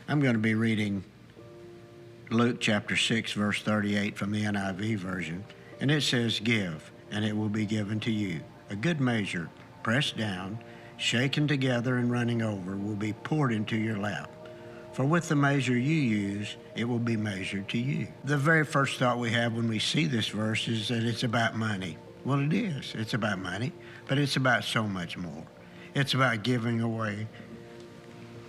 I'm going to be reading Luke chapter 6, verse 38 from the NIV version. And it says, "Give, and it will be given to you. A good measure, pressed down, shaken together and running over, will be poured into your lap. For with the measure you use, it will be measured to you." The very first thought we have when we see this verse is that it's about money. Well, it is. It's about money, but it's about so much more. It's about giving away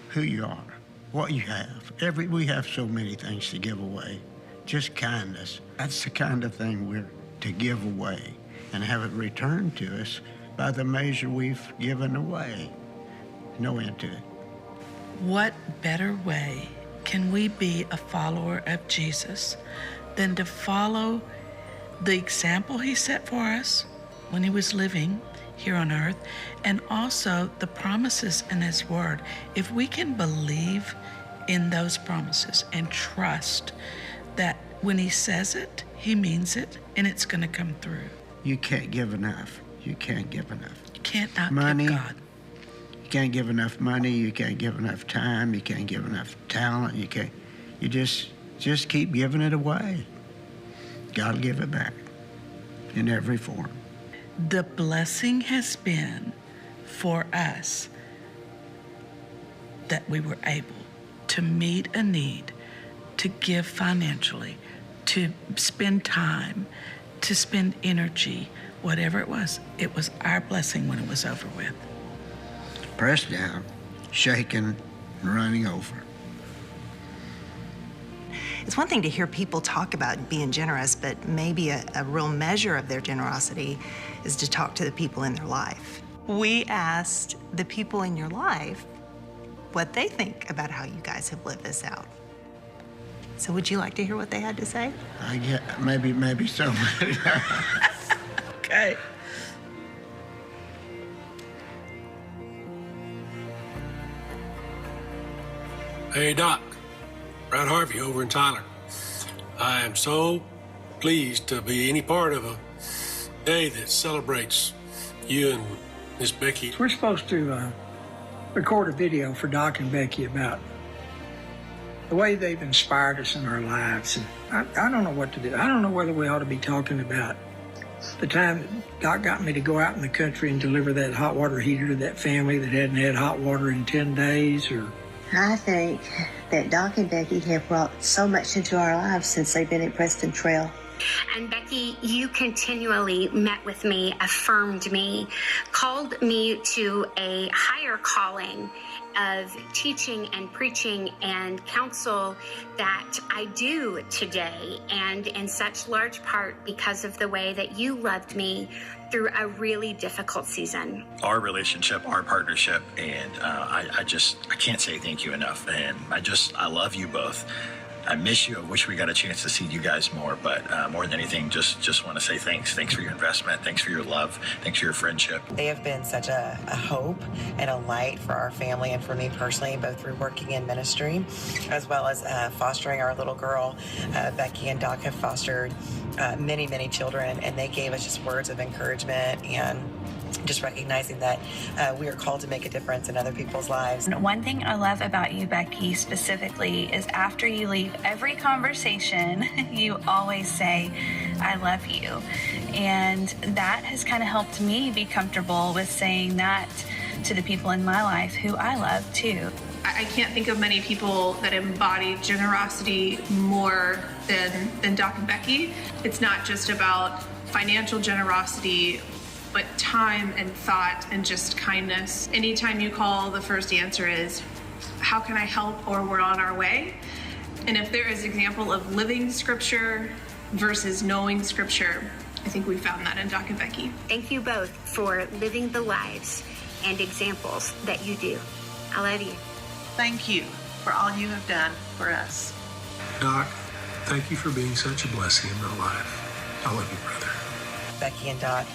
who you are, what you have. We have so many things to give away. Just kindness. That's the kind of thing we're to give away and have it returned to us by the measure we've given away. No end to it. What better way can we be a follower of Jesus than to follow the example he set for us when he was living here on earth, and also the promises in his word? If we can believe in those promises and trust that when he says it, he means it, and it's going to come through. You can't give enough. You can't give enough. You can't not money, give God. You can't give enough money. You can't give enough time. You can't give enough talent. You just keep giving it away. God will give it back in every form. The blessing has been for us that we were able to meet a need, to give financially, to spend time, to spend energy, whatever it was our blessing when it was over with. Pressed down, shaken, and running over. It's one thing to hear people talk about being generous, but maybe a real measure of their generosity is to talk to the people in their life. We asked the people in your life what they think about how you guys have lived this out. So would you like to hear what they had to say? Maybe so. Okay. Hey, Doc. Brad Harvey over in Tyler. I am so pleased to be any part of a day that celebrates you and Miss Becky. We're supposed to record a video for Doc and Becky about the way they've inspired us in our lives. And I don't know what to do. I don't know whether we ought to be talking about the time that Doc got me to go out in the country and deliver that hot water heater to that family that hadn't had hot water in 10 days, or... I think that Doc and Becky have brought so much into our lives since they've been at Preston Trail. And Becky, you continually met with me, affirmed me, called me to a higher calling of teaching and preaching and counsel that I do today, and in such large part because of the way that you loved me through a really difficult season. Our relationship, our partnership, and I can't say thank you enough. And I love you both. I miss you. I wish we got a chance to see you guys more, but more than anything, just want to say thanks. Thanks for your investment. Thanks for your love. Thanks for your friendship. They have been such a hope and a light for our family and for me personally, both through working in ministry as well as fostering our little girl. Becky and Doc have fostered many, many children, and they gave us just words of encouragement and just recognizing that we are called to make a difference in other people's lives. One thing I love about you, Becky, specifically, is after you leave every conversation, you always say, "I love you." And that has kind of helped me be comfortable with saying that to the people in my life who I love too. I can't think of many people that embody generosity more than Doc and Becky. It's not just about financial generosity, but time and thought and just kindness. Anytime you call, the first answer is, "How can I help?" or "We're on our way." And if there is an example of living scripture versus knowing scripture, I think we found that in Doc and Becky. Thank you both for living the lives and examples that you do. I love you. Thank you for all you have done for us. Doc, thank you for being such a blessing in my life. I love you, brother. Becky and Doc,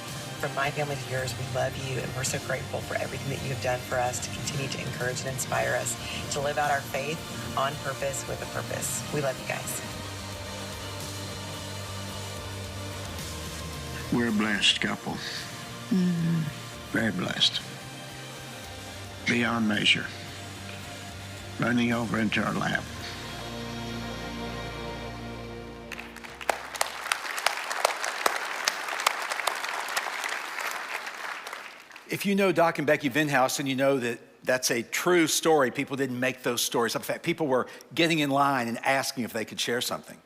from my family to yours, we love you, and we're so grateful for everything that you have done for us to continue to encourage and inspire us to live out our faith on purpose with a purpose. We love you guys. We're a blessed couple. Very blessed. Beyond measure. running over into our lap. If you know Doc and Becky Vinhouse, and you know that that's a true story, people didn't make those stories. In fact, people were getting in line and asking if they could share something.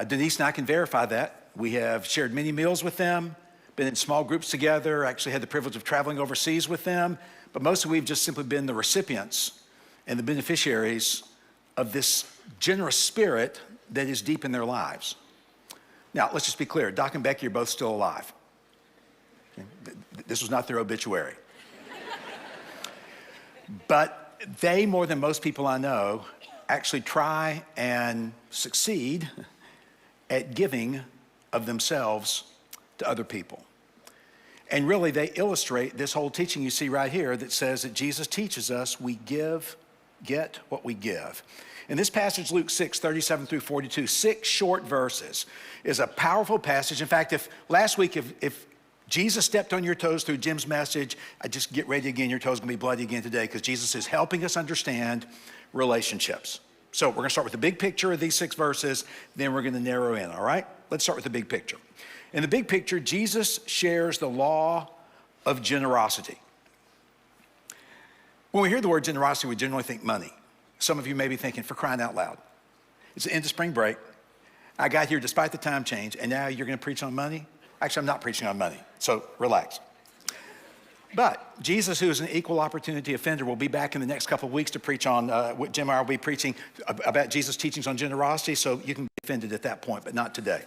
Denise and I can verify that. We have shared many meals with them, been in small groups together, actually had the privilege of traveling overseas with them, but mostly we've just simply been the recipients and the beneficiaries of this generous spirit that is deep in their lives. Now, let's just be clear, Doc and Becky are both still alive. This was not their obituary. But they, more than most people I know, actually try and succeed at giving of themselves to other people. And really, they illustrate this whole teaching you see right here that says that Jesus teaches us we get what we give. In this passage, Luke 6, 37 through 42, 6 short verses, is a powerful passage. In fact, if last week, if Jesus stepped on your toes through Jim's message, I just get ready again, your toes gonna be bloody again today, because Jesus is helping us understand relationships. So we're gonna start with the big picture of these 6 verses, then we're gonna narrow in, all right? Let's start with the big picture. In the big picture, Jesus shares the law of generosity. When we hear the word generosity, we generally think money. Some of you may be thinking, for crying out loud. It's the end of spring break. I got here despite the time change, and now you're gonna preach on money? Actually, I'm not preaching on money, so relax. But Jesus, who is an equal opportunity offender, will be back in the next couple of weeks to preach on what Jim and I will be preaching about Jesus' teachings on generosity, so you can be offended at that point, but not today.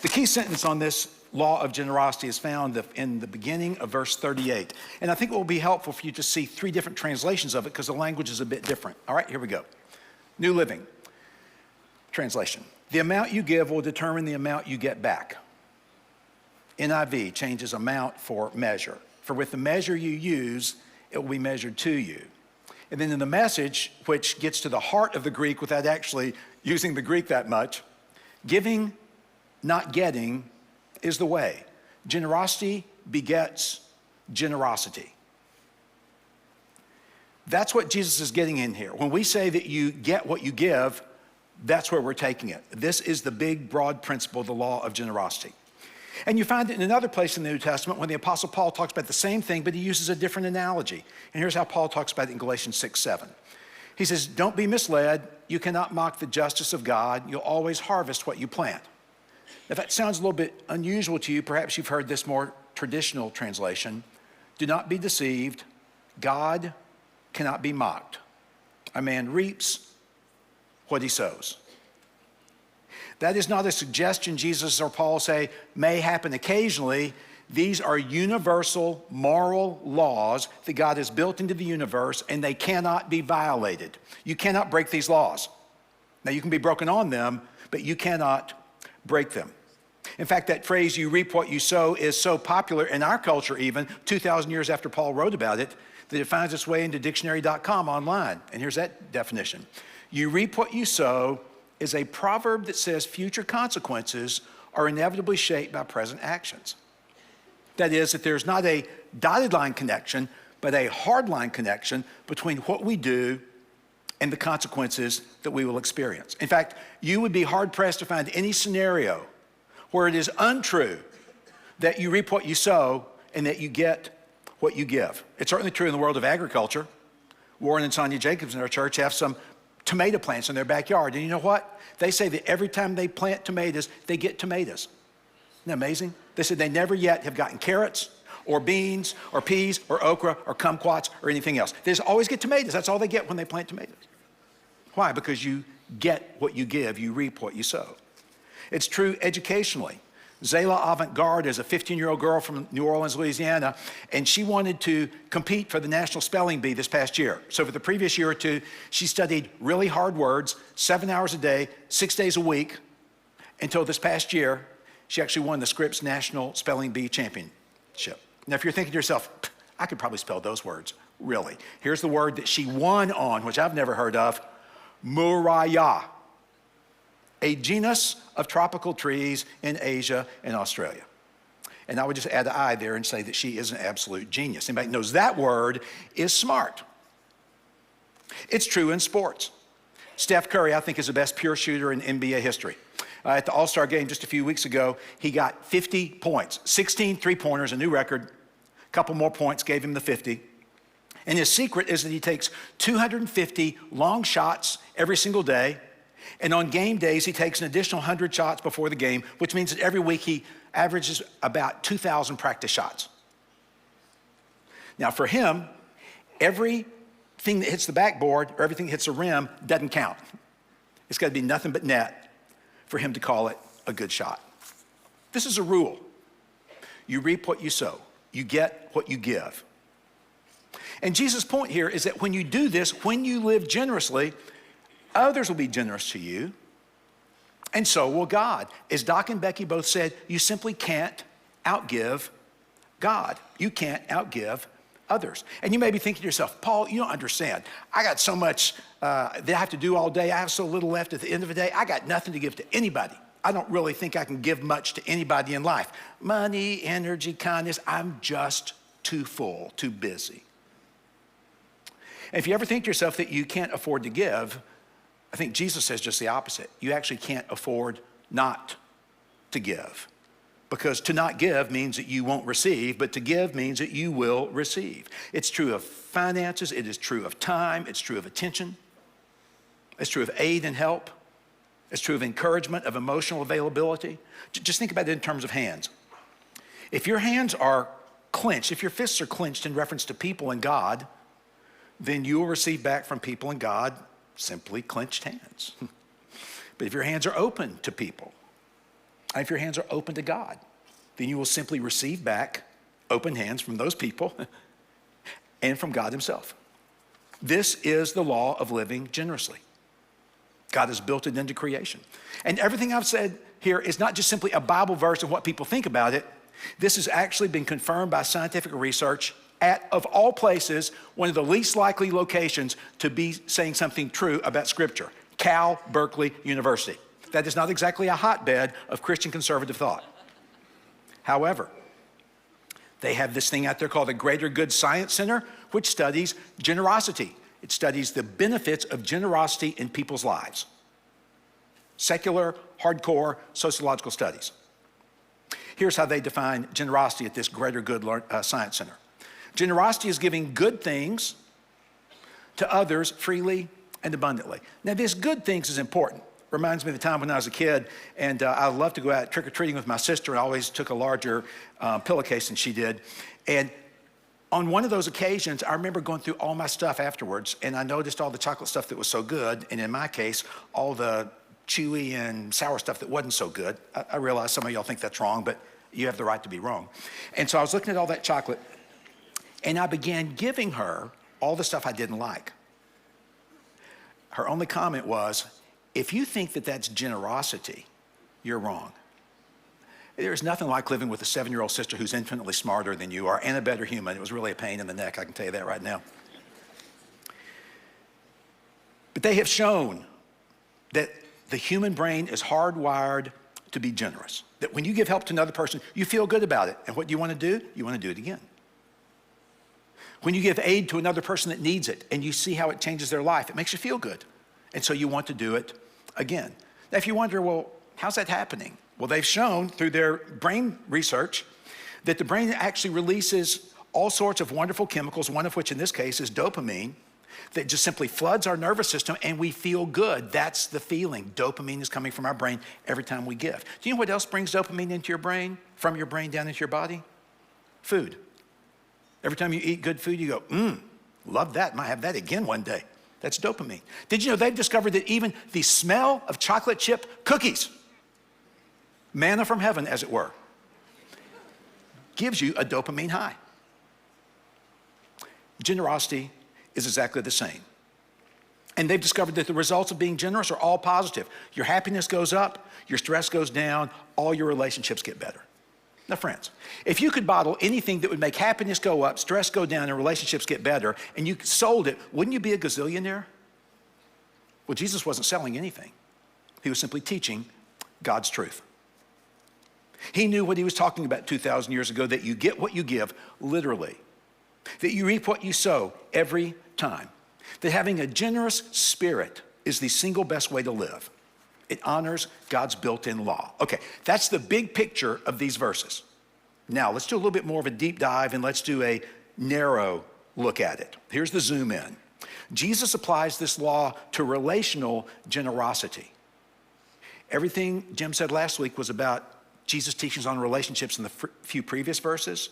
The key sentence on this law of generosity is found in the beginning of verse 38. And I think it will be helpful for you to see 3 different translations of it because the language is a bit different. All right, here we go. New Living Translation. The amount you give will determine the amount you get back. NIV changes amount for measure. For with the measure you use, it will be measured to you. And then in the Message, which gets to the heart of the Greek without actually using the Greek that much, giving, not getting, is the way. Generosity begets generosity. That's what Jesus is getting in here. When we say that you get what you give, that's where we're taking it. This is the big, broad principle of the law of generosity. And you find it in another place in the New Testament when the Apostle Paul talks about the same thing, but he uses a different analogy. And here's how Paul talks about it in Galatians 6, 7. He says, don't be misled. You cannot mock the justice of God. You'll always harvest what you plant. If that sounds a little bit unusual to you, perhaps you've heard this more traditional translation. Do not be deceived. God cannot be mocked. A man reaps what he sows. That is not a suggestion Jesus or Paul say may happen occasionally. These are universal moral laws that God has built into the universe, and they cannot be violated. You cannot break these laws. Now, you can be broken on them, but you cannot break them. In fact, that phrase, you reap what you sow, is so popular in our culture even, 2,000 years after Paul wrote about it, that it finds its way into dictionary.com online. And here's that definition. You reap what you sow is a proverb that says future consequences are inevitably shaped by present actions. That is, that there's not a dotted line connection, but a hard line connection between what we do and the consequences that we will experience. In fact, you would be hard-pressed to find any scenario where it is untrue that you reap what you sow and that you get what you give. It's certainly true in the world of agriculture. Warren and Sonia Jacobs in our church have some tomato plants in their backyard. And you know what? They say that every time they plant tomatoes, they get tomatoes. Isn't that amazing? They said they never yet have gotten carrots or beans or peas or okra or kumquats or anything else. They just always get tomatoes. That's all they get when they plant tomatoes. Why? Because you get what you give. You reap what you sow. It's true educationally. Zayla Avant-Garde is a 15-year-old girl from New Orleans, Louisiana, and she wanted to compete for the National Spelling Bee this past year. So for the previous year or two, she studied really hard words, 7 hours a day, 6 days a week, until this past year, she actually won the Scripps National Spelling Bee Championship. Now, if you're thinking to yourself, I could probably spell those words. Really. Here's the word that she won on, which I've never heard of, Muraya, a genus of tropical trees in Asia and Australia. And I would just add an I there and say that she is an absolute genius. Anybody knows that word is smart. It's true in sports. Steph Curry, I think, is the best pure shooter in NBA history. At the All-Star game just a few weeks ago, he got 50 points, 16 three-pointers, a new record. A couple more points gave him the 50. And his secret is that he takes 250 long shots every single day. And on game days, he takes an additional 100 shots before the game, which means that every week he averages about 2,000 practice shots. Now for him, everything that hits the backboard or everything that hits the rim doesn't count. It's got to be nothing but net for him to call it a good shot. This is a rule. You reap what you sow. You get what you give. And Jesus' point here is that when you do this, when you live generously, others will be generous to you, and so will God. As Doc and Becky both said, you simply can't outgive God. You can't outgive others. And you may be thinking to yourself, Paul, you don't understand. I got so much that I have to do all day. I have so little left at the end of the day. I got nothing to give to anybody. I don't really think I can give much to anybody in life. Money, energy, kindness, I'm just too full, too busy. And if you ever think to yourself that you can't afford to give, I think Jesus says just the opposite. You actually can't afford not to give. Because to not give means that you won't receive, but to give means that you will receive. It's true of finances, it is true of time, it's true of attention, it's true of aid and help, it's true of encouragement, of emotional availability. Just think about it in terms of hands. If your hands are clenched, if your fists are clenched in reference to people and God, then you will receive back from people and God simply clenched hands. But if your hands are open to people, and if your hands are open to God, then you will simply receive back open hands from those people and from God himself. This is the law of living generously. God has built it into creation. And everything I've said here is not just simply a Bible verse and what people think about it. This has actually been confirmed by scientific research at, of all places, one of the least likely locations to be saying something true about Scripture, Cal Berkeley University. That is not exactly a hotbed of Christian conservative thought. However, they have this thing out there called the Greater Good Science Center, which studies generosity. It studies the benefits of generosity in people's lives. Secular, hardcore, sociological studies. Here's how they define generosity at this Greater Good Science Center. Generosity is giving good things to others freely and abundantly. Now, this good things is important. Reminds me of the time when I was a kid, and I loved to go out trick-or-treating with my sister. I always took a larger pillowcase than she did. And on one of those occasions, I remember going through all my stuff afterwards, and I noticed all the chocolate stuff that was so good, and in my case, all the chewy and sour stuff that wasn't so good. I realize some of y'all think that's wrong, but you have the right to be wrong. And so I was looking at all that chocolate, and I began giving her all the stuff I didn't like. Her only comment was, if you think that that's generosity, you're wrong. There's nothing like living with a 7-year-old sister who's infinitely smarter than you are and a better human. It was really a pain in the neck, I can tell you that right now. But they have shown that the human brain is hardwired to be generous. That when you give help to another person, you feel good about it. And what do you want to do? You want to do it again. When you give aid to another person that needs it and you see how it changes their life, it makes you feel good. And so you want to do it again. Now, if you wonder, well, how's that happening? Well, they've shown through their brain research that the brain actually releases all sorts of wonderful chemicals, one of which in this case is dopamine, that just simply floods our nervous system and we feel good. That's the feeling. Dopamine is coming from our brain every time we give. Do you know what else brings dopamine into your brain, from your brain down into your body? Food. Every time you eat good food, you go, love that, might have that again one day. That's dopamine. Did you know they've discovered that even the smell of chocolate chip cookies, manna from heaven as it were, gives you a dopamine high. Generosity is exactly the same. And they've discovered that the results of being generous are all positive. Your happiness goes up, your stress goes down, all your relationships get better. Now, friends, if you could bottle anything that would make happiness go up, stress go down, and relationships get better, and you sold it, wouldn't you be a gazillionaire? Well, Jesus wasn't selling anything. He was simply teaching God's truth. He knew what he was talking about 2,000 years ago, that you get what you give, literally. That you reap what you sow every time. that having a generous spirit is the single best way to live. It honors God's built-in law. Okay, that's the big picture of these verses. Now, let's do a little bit more of a deep dive and let's do a narrow look at it. Here's the zoom in. Jesus applies this law to relational generosity. Everything Jim said last week was about Jesus' teachings on relationships in the few previous verses.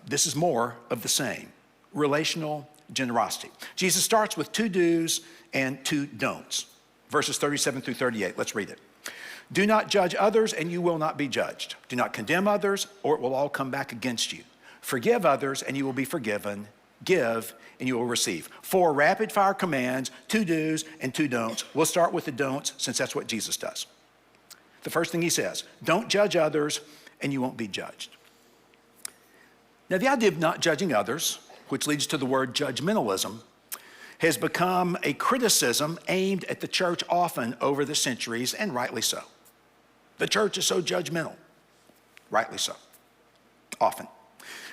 This is more of the same, relational generosity. Jesus starts with 2 do's and 2 don'ts. Verses 37 through 38, let's read it. Do not judge others and you will not be judged. Do not condemn others or it will all come back against you. Forgive others and you will be forgiven. Give and you will receive. 4 rapid fire commands, 2 do's and 2 don'ts. We'll start with the don'ts since that's what Jesus does. The first thing he says, don't judge others and you won't be judged. Now the idea of not judging others, which leads to the word judgmentalism, has become a criticism aimed at the church often over the centuries, and rightly so. The church is so judgmental, rightly so, often.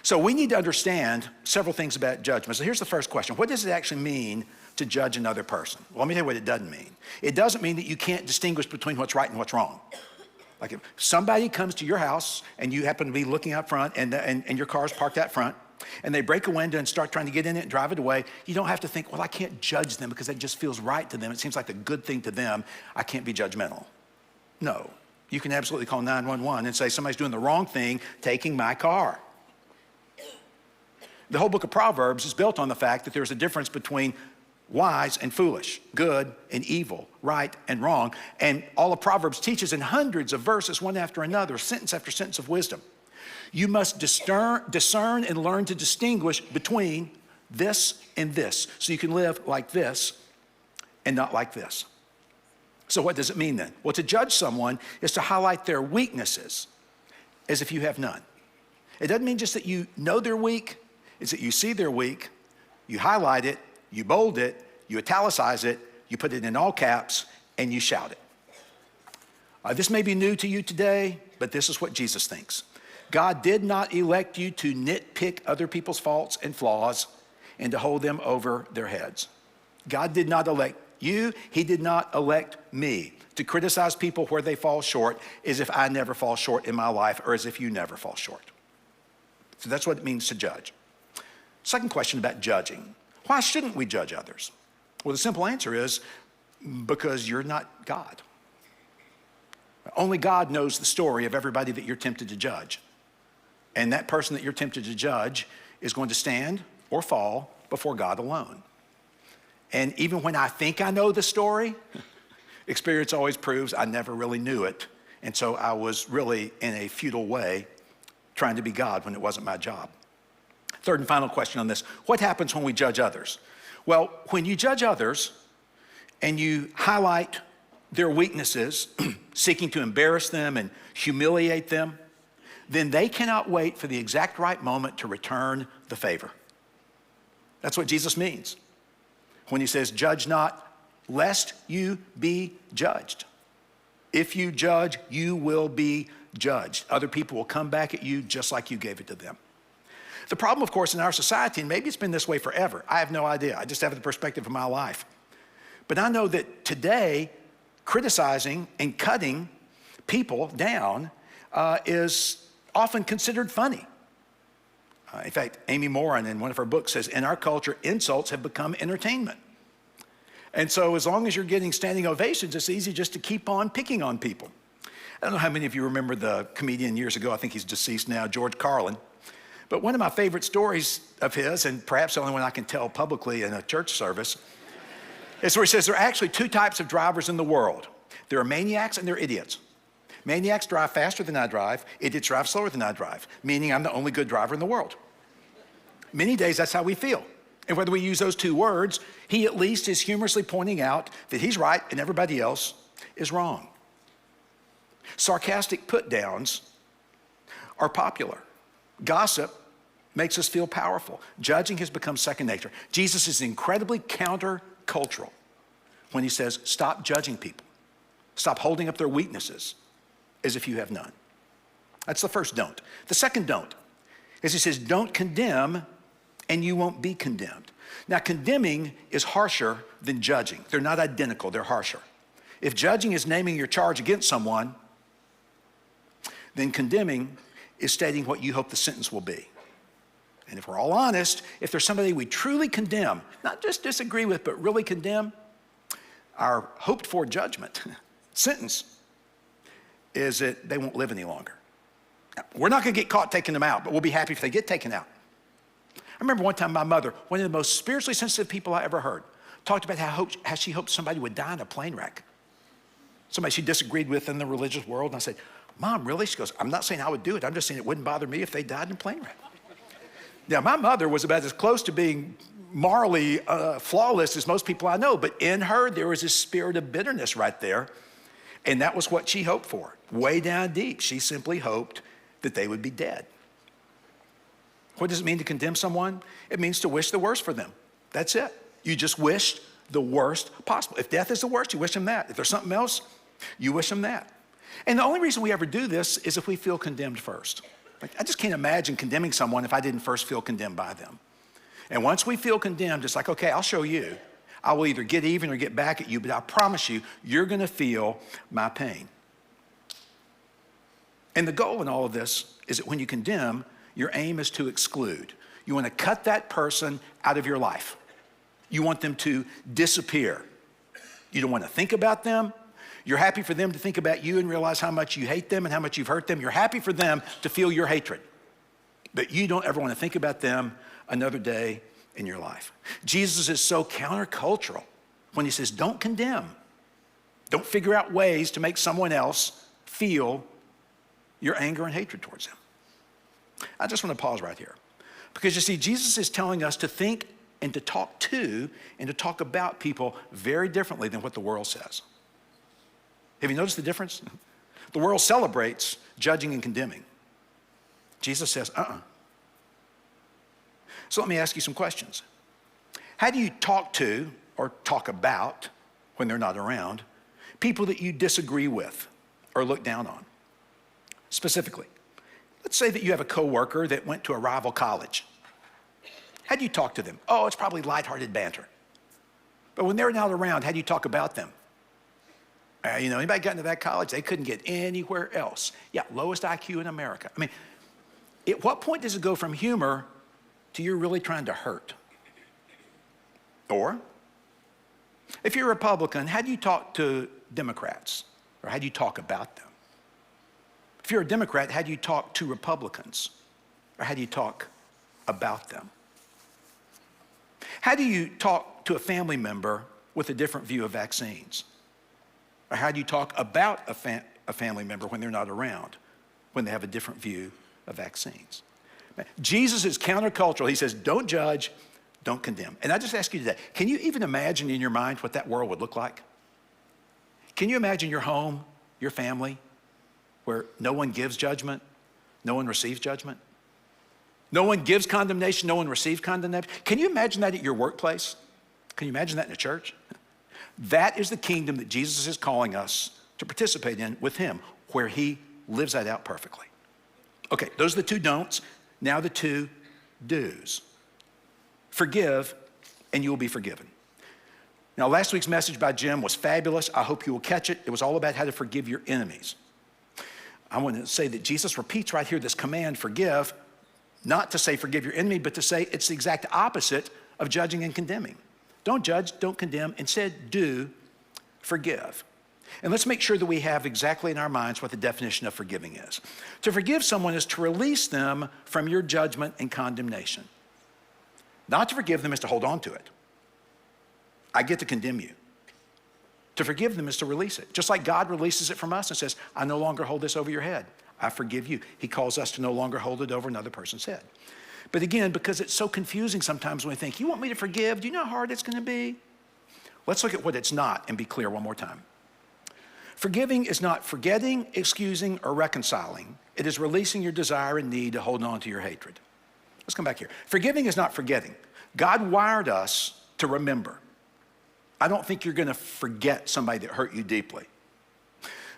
So we need to understand several things about judgment. So here's the first question. What does it actually mean to judge another person? Well, let me tell you what it doesn't mean. It doesn't mean that you can't distinguish between what's right and what's wrong. Like if somebody comes to your house and you happen to be looking out front and your car's parked out front, and they break a window and start trying to get in it and drive it away, you don't have to think, well, I can't judge them because that just feels right to them. It seems like a good thing to them. I can't be judgmental. No, you can absolutely call 911 and say, somebody's doing the wrong thing, taking my car. The whole book of Proverbs is built on the fact that there's a difference between wise and foolish, good and evil, right and wrong. And all of Proverbs teaches in hundreds of verses, one after another, sentence after sentence of wisdom. You must discern and learn to distinguish between this and this, so you can live like this and not like this. So what does it mean then? Well, to judge someone is to highlight their weaknesses as if you have none. It doesn't mean just that you know they're weak, it's that you see they're weak, you highlight it, you bold it, you italicize it, you put it in all caps, and you shout it. This may be new to you today, but this is what Jesus thinks. God did not elect you to nitpick other people's faults and flaws and to hold them over their heads. God did not elect you. He did not elect me to criticize people where they fall short as if I never fall short in my life or as if you never fall short. So that's what it means to judge. Second question about judging. Why shouldn't we judge others? Well, the simple answer is because you're not God. Only God knows the story of everybody that you're tempted to judge. And that person that you're tempted to judge is going to stand or fall before God alone. And even when I think I know the story, experience always proves I never really knew it. And so I was really in a futile way trying to be God when it wasn't my job. Third and final question on this. What happens when we judge others? Well, when you judge others and you highlight their weaknesses, seeking to embarrass them and humiliate them, then they cannot wait for the exact right moment to return the favor. That's what Jesus means when he says, judge not, lest you be judged. If you judge, you will be judged. Other people will come back at you just like you gave it to them. The problem, of course, in our society, and maybe it's been this way forever, I have no idea. I just have the perspective of my life. But I know that today, criticizing and cutting people down is often considered funny. In fact, Amy Morin in one of her books says, in our culture, insults have become entertainment. And so as long as you're getting standing ovations, it's easy just to keep on picking on people. I don't know how many of you remember the comedian years ago, I think he's deceased now, George Carlin. But one of my favorite stories of his, and perhaps the only one I can tell publicly in a church service, is where he says there are actually 2 types of drivers in the world. There are maniacs and there are idiots. Maniacs drive faster than I drive, idiots drive slower than I drive, meaning I'm the only good driver in the world. Many days that's how we feel. And whether we use those 2 words, he at least is humorously pointing out that he's right and everybody else is wrong. Sarcastic put-downs are popular. Gossip makes us feel powerful. Judging has become second nature. Jesus is incredibly counter-cultural when he says, stop judging people. Stop holding up their weaknesses as if you have none. That's the first don't. The second don't is he says, don't condemn and you won't be condemned. Now, condemning is harsher than judging. They're not identical, they're harsher. If judging is naming your charge against someone, then condemning is stating what you hope the sentence will be. And if we're all honest, if there's somebody we truly condemn, not just disagree with, but really condemn, our hoped for judgment, sentence, is that they won't live any longer. Now, we're not going to get caught taking them out, but we'll be happy if they get taken out. I remember one time my mother, one of the most spiritually sensitive people I ever heard, talked about how she hoped somebody would die in a plane wreck. Somebody she disagreed with in the religious world. And I said, Mom, really? She goes, I'm not saying I would do it. I'm just saying it wouldn't bother me if they died in a plane wreck. Now, my mother was about as close to being morally flawless as most people I know, but in her, there was this spirit of bitterness right there, and that was what she hoped for. Way down deep, she simply hoped that they would be dead. What does it mean to condemn someone? It means to wish the worst for them. That's it. You just wish the worst possible. If death is the worst, you wish them that. If there's something else, you wish them that. And the only reason we ever do this is if we feel condemned first. Like, I just can't imagine condemning someone if I didn't first feel condemned by them. And once we feel condemned, it's like, okay, I'll show you. I will either get even or get back at you, but I promise you, you're going to feel my pain. And the goal in all of this is that when you condemn, your aim is to exclude. You want to cut that person out of your life. You want them to disappear. You don't want to think about them. You're happy for them to think about you and realize how much you hate them and how much you've hurt them. You're happy for them to feel your hatred. But you don't ever want to think about them another day in your life. Jesus is so countercultural when he says, don't condemn. Don't figure out ways to make someone else feel your anger and hatred towards them. I just want to pause right here. Because you see, Jesus is telling us to think and to talk to and to talk about people very differently than what the world says. Have you noticed the difference? The world celebrates judging and condemning. Jesus says, So let me ask you some questions. How do you talk to or talk about, when they're not around, people that you disagree with or look down on? Specifically, let's say that you have a coworker that went to a rival college. How do you talk to them? Oh, it's probably lighthearted banter. But when they're not around, how do you talk about them? Anybody got into that college, they couldn't get anywhere else. Yeah, lowest IQ in America. I mean, at what point does it go from humor to you're really trying to hurt? Or, if you're a Republican, how do you talk to Democrats? Or how do you talk about them? If you're a Democrat, how do you talk to Republicans? Or how do you talk about them? How do you talk to a family member with a different view of vaccines? Or how do you talk about a family member when they're not around, when they have a different view of vaccines? Jesus is countercultural. He says, don't judge, don't condemn. And I just ask you today, can you even imagine in your mind what that world would look like? Can you imagine your home, your family, where no one gives judgment, no one receives judgment? No one gives condemnation, no one receives condemnation. Can you imagine that at your workplace? Can you imagine that in a church? That is the kingdom that Jesus is calling us to participate in with him, where he lives that out perfectly. Okay, those are the two don'ts. Now the two do's. Forgive, and you will be forgiven. Now, last week's message by Jim was fabulous. I hope you will catch it. It was all about how to forgive your enemies. I want to say that Jesus repeats right here this command, forgive, not to say forgive your enemy, but to say it's the exact opposite of judging and condemning. Don't judge, don't condemn. Instead, do forgive. And let's make sure that we have exactly in our minds what the definition of forgiving is. To forgive someone is to release them from your judgment and condemnation. Not to forgive them is to hold on to it. I get to condemn you. To forgive them is to release it. Just like God releases it from us and says, I no longer hold this over your head. I forgive you. He calls us to no longer hold it over another person's head. But again, because it's so confusing sometimes when we think, you want me to forgive? Do you know how hard it's going to be? Let's look at what it's not and be clear one more time. Forgiving is not forgetting, excusing, or reconciling. It is releasing your desire and need to hold on to your hatred. Let's come back here. Forgiving is not forgetting. God wired us to remember. I don't think you're going to forget somebody that hurt you deeply.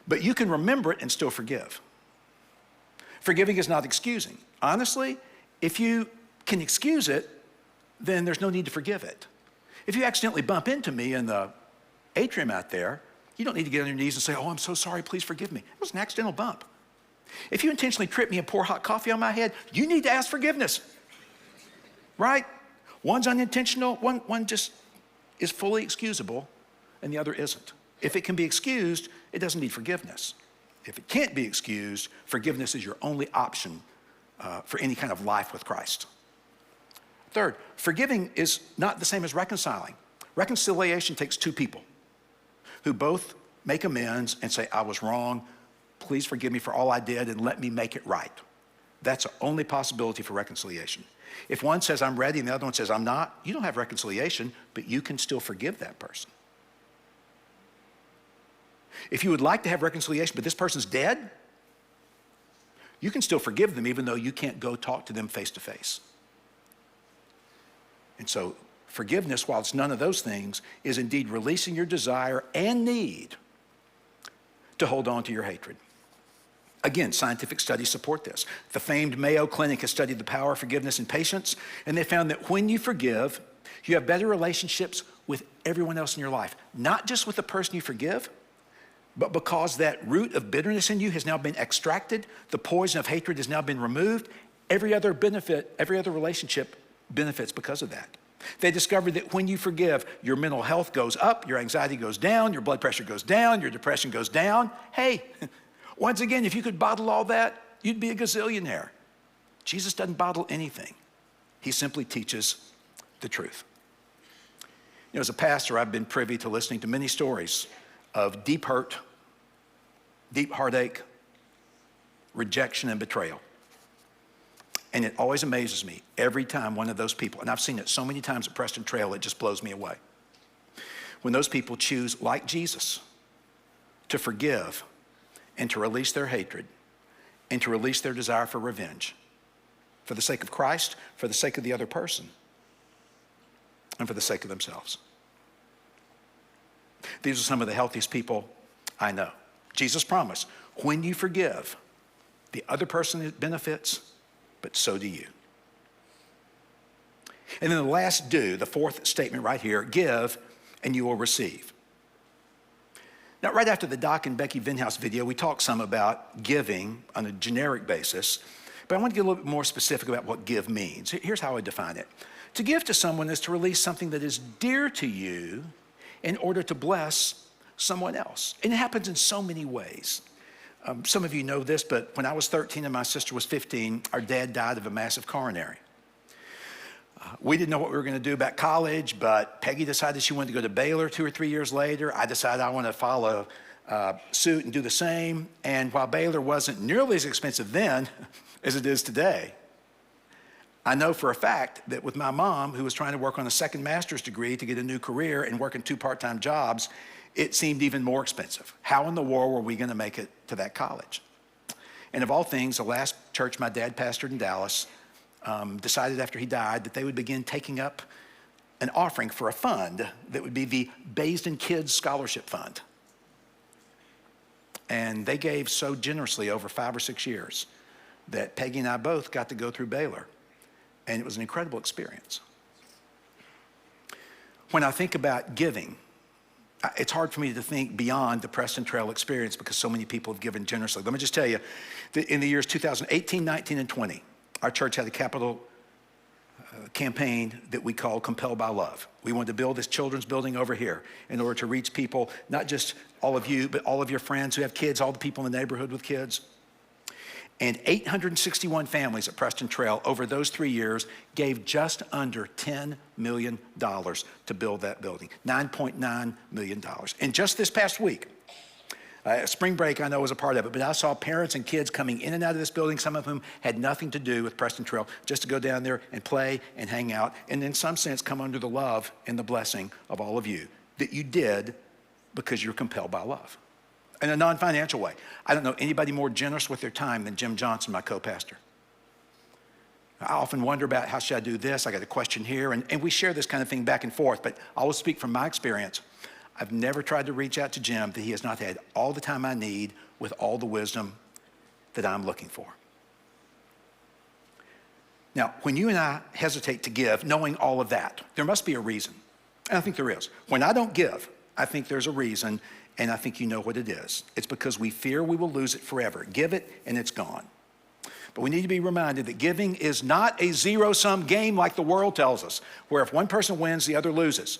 But you can remember it and still forgive. Forgiving is not excusing. Honestly, if you can excuse it, then there's no need to forgive it. If you accidentally bump into me in the atrium out there, you don't need to get on your knees and say, oh, I'm so sorry, please forgive me. It was an accidental bump. If you intentionally trip me and pour hot coffee on my head, you need to ask forgiveness, right? One's unintentional, one just is fully excusable, and the other isn't. If it can be excused, it doesn't need forgiveness. If it can't be excused, forgiveness is your only option for any kind of life with Christ. Third, forgiving is not the same as reconciling. Reconciliation takes two people who both make amends and say, I was wrong, please forgive me for all I did and let me make it right. That's the only possibility for reconciliation. If one says, I'm ready, and the other one says, I'm not, you don't have reconciliation, but you can still forgive that person. If you would like to have reconciliation, but this person's dead, you can still forgive them even though you can't go talk to them face to face. And so forgiveness, while it's none of those things, is indeed releasing your desire and need to hold on to your hatred. Again, scientific studies support this. The famed Mayo Clinic has studied the power of forgiveness and patience, and they found that when you forgive, you have better relationships with everyone else in your life. Not just with the person you forgive, but because that root of bitterness in you has now been extracted, the poison of hatred has now been removed, every other relationship benefits because of that. They discovered that when you forgive, your mental health goes up, your anxiety goes down, your blood pressure goes down, your depression goes down. Hey, once again, if you could bottle all that, you'd be a gazillionaire. Jesus doesn't bottle anything. He simply teaches the truth. You know, as a pastor, I've been privy to listening to many stories of deep hurt, deep heartache, rejection, and betrayal. And it always amazes me every time one of those people, and I've seen it so many times at Preston Trail, it just blows me away. When those people choose, like Jesus, to forgive and to release their hatred and to release their desire for revenge for the sake of Christ, for the sake of the other person, and for the sake of themselves. These are some of the healthiest people I know. Jesus promised, when you forgive, the other person benefits, but so do you. And then the last do, the fourth statement right here, give and you will receive. Now, right after the Doc and Becky Vinhouse video, we talked some about giving on a generic basis, but I want to get a little bit more specific about what give means. Here's how I define it. To give to someone is to release something that is dear to you in order to bless someone else. And it happens in so many ways. Some of you know this, but when I was 13 and my sister was 15, our dad died of a massive coronary. We didn't know what we were going to do about college, but Peggy decided she wanted to go to Baylor 2 or 3 years later. I decided I want to follow suit and do the same. And while Baylor wasn't nearly as expensive then as it is today, I know for a fact that with my mom, who was trying to work on a second master's degree to get a new career and working 2 part-time jobs, it seemed even more expensive. How in the world were we going to make it to that college? And of all things, the last church my dad pastored in Dallas decided after he died that they would begin taking up an offering for a fund that would be the Basden Kids Scholarship Fund. And they gave so generously over 5 or 6 years that Peggy and I both got to go through Baylor. And it was an incredible experience. When I think about giving, it's hard for me to think beyond the Preston Trail experience because so many people have given generously. Let me just tell you that in the years 2018, 19, and 20, our church had a capital campaign that we called Compelled by Love. We wanted to build this children's building over here in order to reach people, not just all of you, but all of your friends who have kids, all the people in the neighborhood with kids. And 861 families at Preston Trail over those 3 years gave just under $10 million to build that building, $9.9 million. And just this past week, spring break I know was a part of it, but I saw parents and kids coming in and out of this building, some of whom had nothing to do with Preston Trail, just to go down there and play and hang out, and in some sense come under the love and the blessing of all of you that you did because you're compelled by love. In a non-financial way. I don't know anybody more generous with their time than Jim Johnson, my co-pastor. I often wonder about how should I do this? I got a question here, and we share this kind of thing back and forth, but I will speak from my experience. I've never tried to reach out to Jim that he has not had all the time I need with all the wisdom that I'm looking for. Now, when you and I hesitate to give, knowing all of that, there must be a reason. And I think there is. When I don't give, I think there's a reason, and I think you know what it is. It's because we fear we will lose it forever. Give it, and it's gone. But we need to be reminded that giving is not a zero-sum game like the world tells us, where if one person wins, the other loses.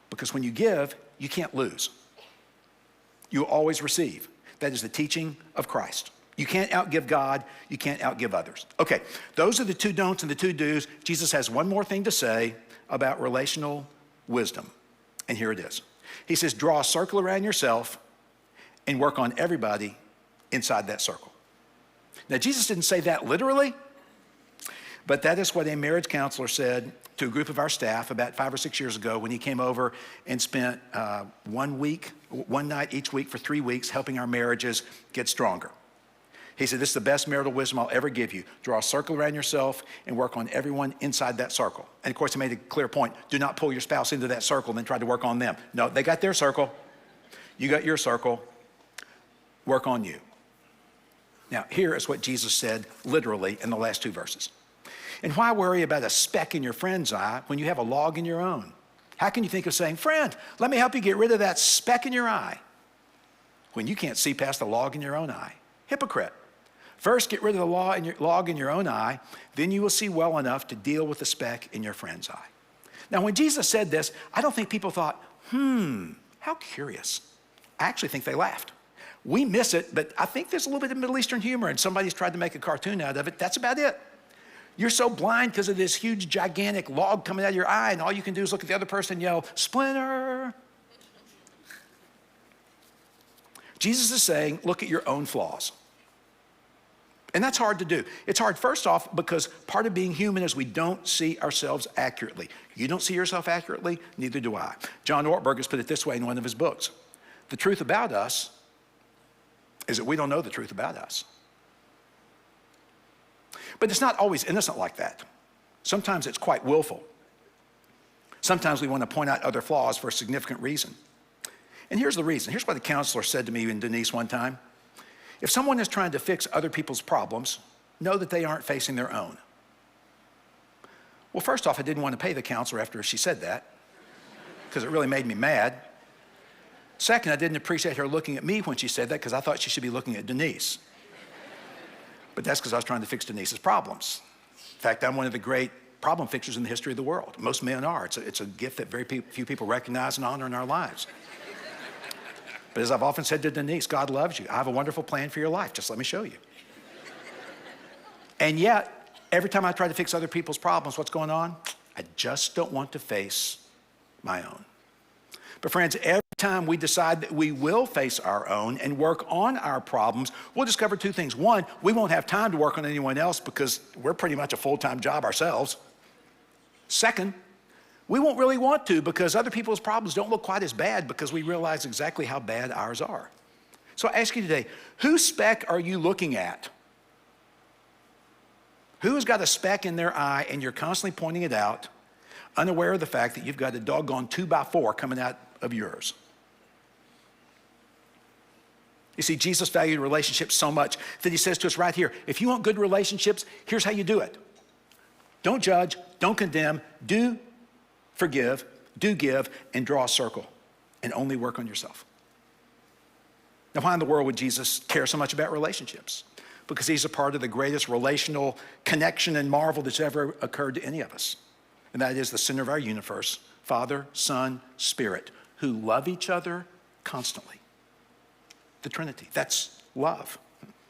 Because when you give, you can't lose. You always receive. That is the teaching of Christ. You can't outgive God. You can't outgive others. Okay, those are the two don'ts and the two do's. Jesus has one more thing to say about relational wisdom, and here it is. He says, draw a circle around yourself and work on everybody inside that circle. Now, Jesus didn't say that literally, but that is what a marriage counselor said to a group of our staff about 5 or 6 years ago when he came over and spent 1 night each week for 3 weeks helping our marriages get stronger. He said, this is the best marital wisdom I'll ever give you. Draw a circle around yourself and work on everyone inside that circle. And of course, he made a clear point. Do not pull your spouse into that circle and then try to work on them. No, they got their circle. You got your circle. Work on you. Now, here is what Jesus said literally in the last 2 verses. And why worry about a speck in your friend's eye when you have a log in your own? How can you think of saying, friend, let me help you get rid of that speck in your eye when you can't see past the log in your own eye? Hypocrite. First, get rid of the log in your own eye, then you will see well enough to deal with the speck in your friend's eye. Now, when Jesus said this, I don't think people thought, how curious. I actually think they laughed. We miss it, but I think there's a little bit of Middle Eastern humor, and somebody's tried to make a cartoon out of it. That's about it. You're so blind because of this huge, gigantic log coming out of your eye, and all you can do is look at the other person and yell, splinter. Jesus is saying, look at your own flaws. And that's hard to do. It's hard, first off, because part of being human is we don't see ourselves accurately. You don't see yourself accurately, neither do I. John Ortberg has put it this way in one of his books. The truth about us is that we don't know the truth about us. But it's not always innocent like that. Sometimes it's quite willful. Sometimes we want to point out other flaws for a significant reason. And here's the reason. Here's what a counselor said to me and Denise one time. If someone is trying to fix other people's problems, know that they aren't facing their own. Well, first off, I didn't want to pay the counselor after she said that because it really made me mad. Second, I didn't appreciate her looking at me when she said that because I thought she should be looking at Denise. But that's because I was trying to fix Denise's problems. In fact, I'm one of the great problem fixers in the history of the world. Most men are. It's a gift that very few people recognize and honor in our lives. But as I've often said to Denise, God loves you. I have a wonderful plan for your life. Just let me show you. And yet, every time I try to fix other people's problems, what's going on? I just don't want to face my own. But friends, every time we decide that we will face our own and work on our problems, we'll discover 2 things. One, we won't have time to work on anyone else because we're pretty much a full-time job ourselves. Second, we won't really want to because other people's problems don't look quite as bad because we realize exactly how bad ours are. So I ask you today, whose speck are you looking at? Who has got a speck in their eye and you're constantly pointing it out, unaware of the fact that you've got a doggone 2x4 coming out of yours? You see, Jesus valued relationships so much that he says to us right here, if you want good relationships, here's how you do it. Don't judge, don't condemn, do forgive, do give, and draw a circle, and only work on yourself. Now, why in the world would Jesus care so much about relationships? Because he's a part of the greatest relational connection and marvel that's ever occurred to any of us. And that is the center of our universe, Father, Son, Spirit, who love each other constantly. The Trinity, that's love.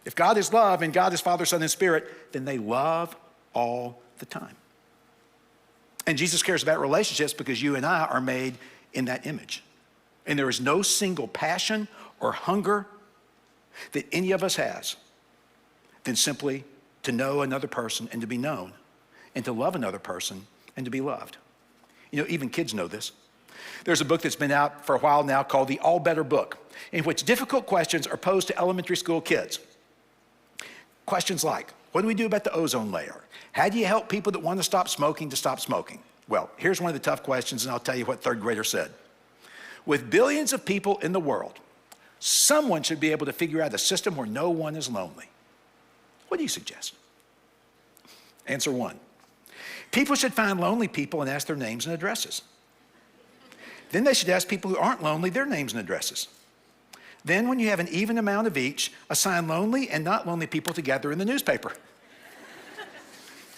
If God is love and God is Father, Son, and Spirit, then they love all the time. And Jesus cares about relationships because you and I are made in that image. And there is no single passion or hunger that any of us has than simply to know another person and to be known, and to love another person and to be loved. You know, even kids know this. There's a book that's been out for a while now called The All Better Book, in which difficult questions are posed to elementary school kids. Questions like, what do we do about the ozone layer? How do you help people that want to stop smoking? Well, here's one of the tough questions, and I'll tell you what 3rd grader said. With billions of people in the world, someone should be able to figure out a system where no one is lonely. What do you suggest? Answer 1. People should find lonely people and ask their names and addresses. Then they should ask people who aren't lonely their names and addresses. Then when you have an even amount of each, assign lonely and not lonely people together in the newspaper.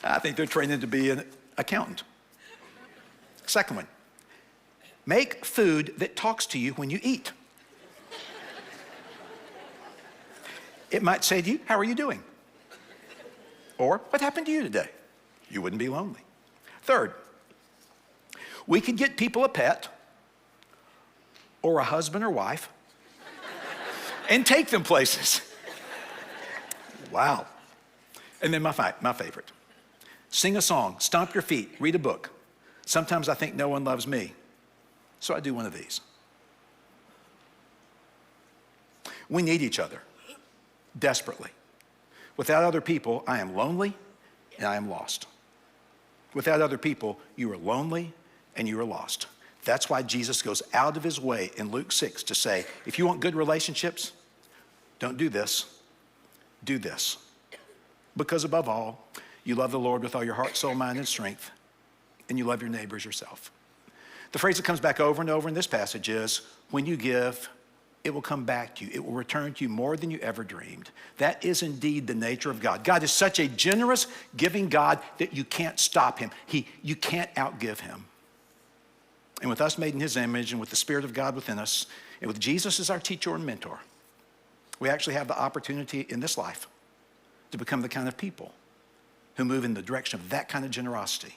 I think they're training to be an accountant. Second one, make food that talks to you when you eat. It might say to you, how are you doing? Or, what happened to you today? You wouldn't be lonely. Third, we could get people a pet or a husband or wife and take them places. Wow. And then my favorite. Sing a song, stomp your feet, read a book. Sometimes I think no one loves me, so I do one of these. We need each other desperately. Without other people, I am lonely and I am lost. Without other people, you are lonely and you are lost. That's why Jesus goes out of his way in Luke 6 to say, if you want good relationships, don't do this, do this. Because above all, you love the Lord with all your heart, soul, mind, and strength, and you love your neighbor as yourself. The phrase that comes back over and over in this passage is, when you give, it will come back to you. It will return to you more than you ever dreamed. That is indeed the nature of God. God is such a generous, giving God that you can't stop him. You can't outgive him. And with us made in his image and with the Spirit of God within us, and with Jesus as our teacher and mentor, we actually have the opportunity in this life to become the kind of people who move in the direction of that kind of generosity.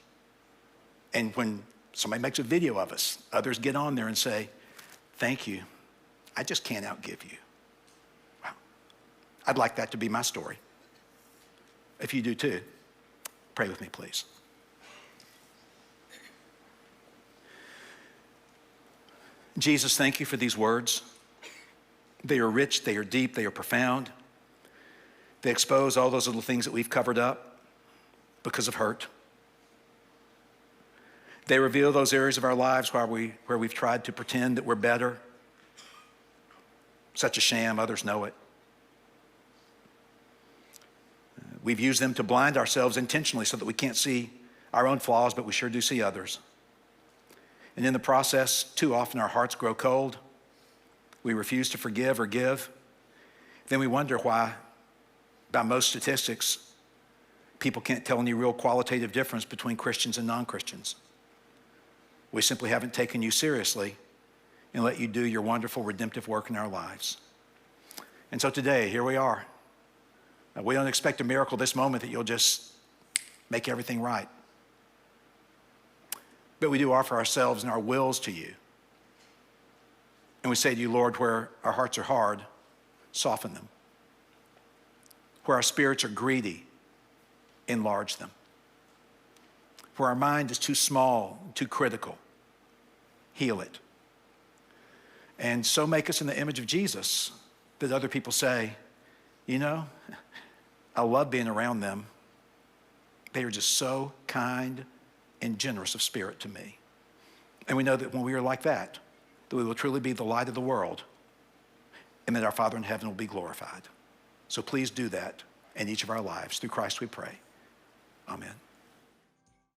And when somebody makes a video of us, others get on there and say, thank you, I just can't outgive you. Wow. I'd like that to be my story. If you do too, pray with me, please. Jesus, thank you for these words. They are rich, they are deep, they are profound. They expose all those little things that we've covered up because of hurt. They reveal those areas of our lives where we've tried to pretend that we're better. Such a sham, others know it. We've used them to blind ourselves intentionally so that we can't see our own flaws, but we sure do see others. And in the process, too often our hearts grow cold. We refuse to forgive or give. Then we wonder why, by most statistics, people can't tell any real qualitative difference between Christians and non-Christians. We simply haven't taken you seriously and let you do your wonderful redemptive work in our lives. And so today, here we are. We don't expect a miracle this moment that you'll just make everything right. But we do offer ourselves and our wills to you. And we say to you, Lord, where our hearts are hard, soften them. Where our spirits are greedy, enlarge them. Where our mind is too small, too critical, heal it. And so make us in the image of Jesus that other people say, you know, I love being around them. They are just so kind and generous of spirit to me. And we know that when we are like that we will truly be the light of the world and that our Father in heaven will be glorified. So please do that in each of our lives. Through Christ we pray. Amen.